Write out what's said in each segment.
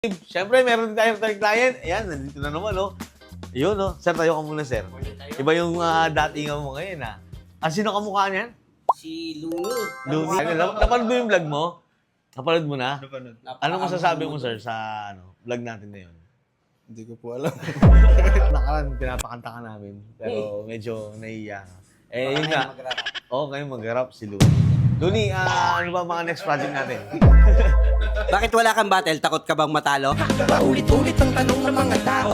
Siyempre, meron din tayong client. Ayan, nandito na naman, no? Yun, no? Sir, tayo ka muna, sir. Iba yung datingan mo ngayon, ha? Sino kamukha niyan? Si Luni. Luni. Napanood mo yung vlog mo? Napanood mo na? Napanood. Ano masasabi mo, sir, sa vlog natin na yun? Hindi ko po alam. Nakaraan, pinapakanta ka namin. Pero medyo nahiya ka. Yun nga. Oo, kayo mag-rap si Luni. Luni, ano ba mga next project natin? Bakit wala kang battle? Takot ka bang matalo? Paulit-ulit ang tanong ng mga tao.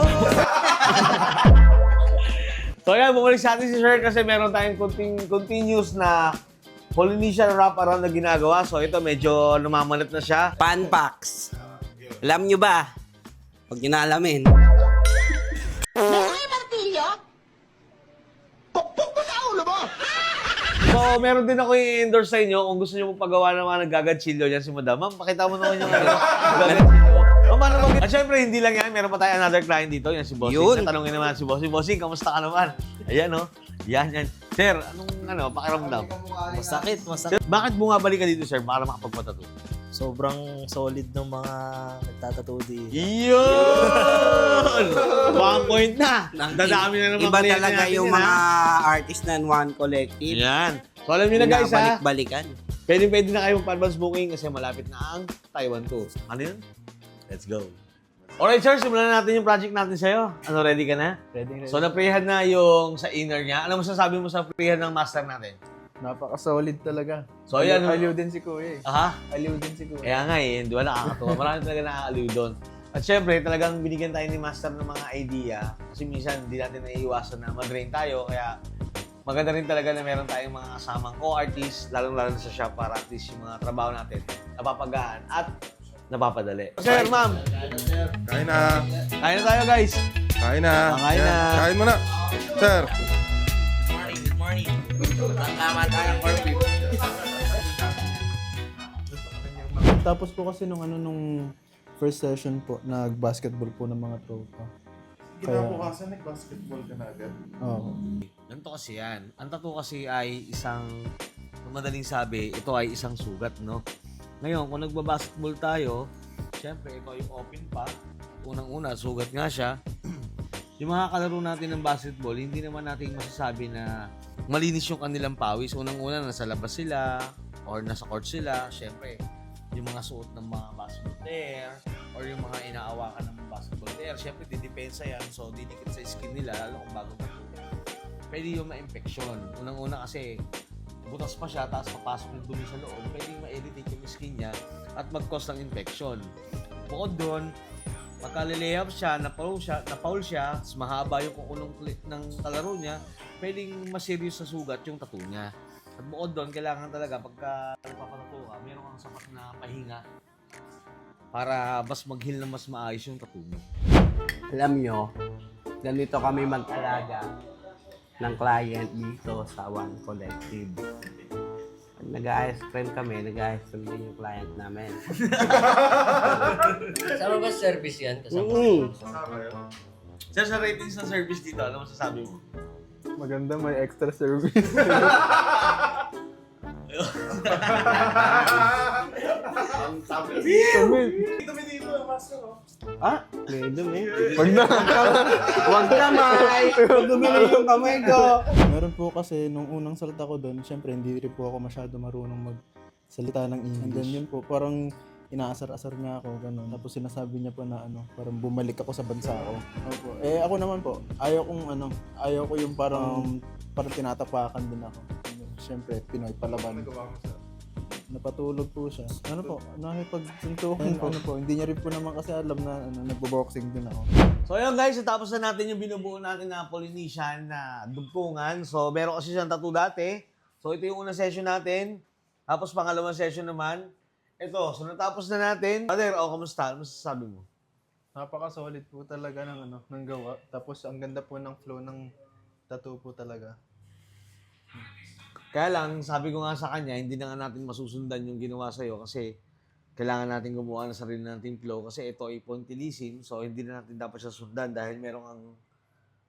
So yan, bumalik sa atin si Sir kasi meron tayong continuous na Polynesian wrap around na ginagawa. So ito, medyo lumamanap na siya. Pan packs. Alam nyo ba? Huwag nyo na alamin. So, meron din ako i-endorse sa inyo kung gusto nyo magpagawa ng mga nagagatsilyo dyan si Madam. Ma'am, pakita mo naman yung nagagatsilyo. At syempre, hindi lang yan. Meron pa tayo another client dito. Yan si Bossing. Yun. Natanongin naman si Bossing. Bossing, kamusta ka naman? Ayan, no? Yan. Sir, anong pakiramdam? Masakit. Sir, bakit bumabalik ka dito, sir? Para makapagpatato. Sobrang solid ng mga nagtatato dito. Yun! 1 point na. Dadami na naman Iba client talaga natin yung yan, mga ha? artist ng One Collective. Yan. So, alam niyo na guys, ha? Balik-balikan. Pwede na kayo mag-advance booking kasi malapit na ang Taiwan 2. Ano yun? Let's go. Alright, sir. Simulan na natin yung project natin sa'yo. Ano, ready ka na? Ready. So, na-prehan na yung sa inner niya. Ano masasabi mo sa prehan ng master natin? Napaka-solid talaga. So, ayan. Aliw din si Kuya eh. Aha. Aliw din si Kuya. Kaya nga eh, di ba nakakatuwa? Marami talaga nakakaliw doon. At syempre, talagang binigyan tayo ni master ng mga idea. Kasi minsan, hindi natin naiiwasan na mag-drain tayo. Kaya, maganda rin talaga na meron tayong mga kasamang co-artists, lalong-lalo na sa shop para at least yung mga trabaho natin napapagaan at napapadali. Sir, ma'am, Kain na. kain na tayo guys. Kain na. Kain na. Yan. Kain mo na. Sir. Good morning. Tama tayong corporate. Tapos po kasi nung first session po, nag-basketball po ng mga tropa. Kinabukasan nag-basketball ka na agad. Oo. Ganito kasi yan. Ang tattoo kasi ay isang, kung madaling sabi, ito ay isang sugat, no? Ngayon, kung nagbabasketball tayo, syempre, ito yung open pa. Unang-una, sugat nga siya. Yung mga kalaro natin ng basketball, hindi naman natin masasabi na malinis yung kanilang pawis. Unang-una, nasa labas sila or nasa court sila. Syempre, yung mga suot ng mga basketball player or yung mga inaawakan ng basketball player, syempre, didepensa yan. So, didikit sa skin nila, lalo kung bagong tattoo. Pwede yung ma-infection. Unang-una kasi, butas pa siya, tapos papasok yung dumi sa loob, pwedeng ma-irritate yung skin niya at mag-cause ng infection. Bukod doon, pagka-layup siya, na-foul siya, tapos mahaba yung kukulong ng kalaro niya, pwedeng ma-serious sa sugat yung tattoo niya. At bukod doon, kailangan talaga pagka nagpapatato ka, meron kang sapat na pahinga para mas mag-heal na mas maayos yung tattoo mo. Alam nyo, ganito kami mag-alaga ng client dito sa One Collective. Pag nag-ice cream kami, nag-ice cream din yung client namin. Kasama ba service yan? Sir, sa ratings ng service dito, ano masasabi mo? Maganda, may extra service. Dumi dito, master. Ah, may dumi. Wag na. Wag kamay. Dumi na yung kamay ko. Meron po kasi, nung unang salita ko doon, syempre hindi rin po ako masyado marunong magsalita ng English. And then yun po, parang inaasar-asar niya ako, ganun. Tapos sinasabi niya po na parang bumalik ako sa bansa ko. Opo. Ako naman po, ayaw ko yung parang tinatapakan din ako. Siyempre, Pinoy palaban. Napatulog po siya. Nakipagsuntukan po. Hindi niya rin po naman kasi alam na nagbo-boxing din ako. So ayun guys, natapos na natin yung binubuo natin na Polynesian na dugtungan. So meron kasi siyang tattoo dati. So ito yung unang session natin. Tapos pangalawang session naman. Ito, so natapos na natin. Brother, kamusta? Ano masasabi mo? Napaka-solid po talaga ng gawa. Tapos ang ganda po ng flow ng tattoo po talaga. Kaya lang, sabi ko nga sa kanya, hindi na nga natin masusundan yung ginawa sa'yo kasi kailangan natin gumawa ng sarili nating flow kasi ito ay pointillism, so hindi na natin dapat siya sundan dahil meron kang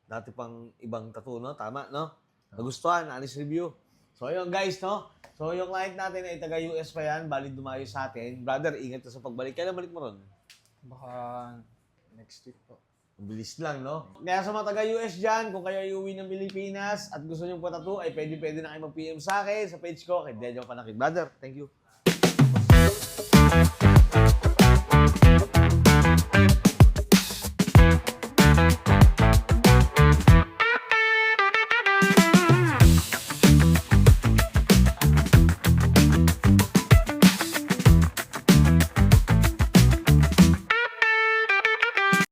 dati pang ibang tattoo, no? Tama, no? Nagustuhan, honest review. So, ayun guys, no? So, yung client natin ay taga-US pa yan, bali dumayo sa atin. Brother, ingat ka sa pagbalik. Kailan balik mo ron? Baka next week po. Bilis lang, no? Kaya sa mga taga-US dyan, kung kayo ay uwi ng Pilipinas at gusto nyo po tattoo, ay pwede na kayo mag-PM sa akin, sa page ko, kay Dejo Panakit. Brother, thank you.